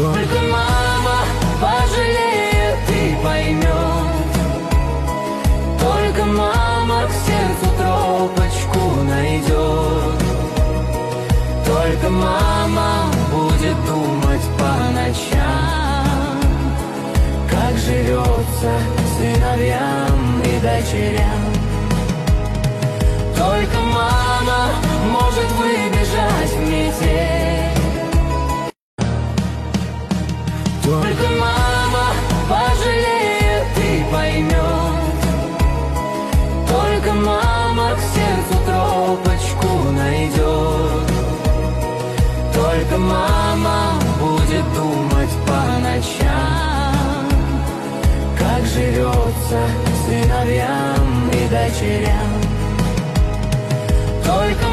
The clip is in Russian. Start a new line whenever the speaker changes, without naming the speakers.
Только мама пожалеет и поймет. Только мама к сердцу тропочку найдет. Только мама будет думать по ночам, как живется сыновьям и дочерям. Только мама может выбежать в метель. Только мама пожалеет и поймет. Только мама к сердцу тропочку найдет. Только мама будет думать по ночам, как живется сыновьям и дочерям. Только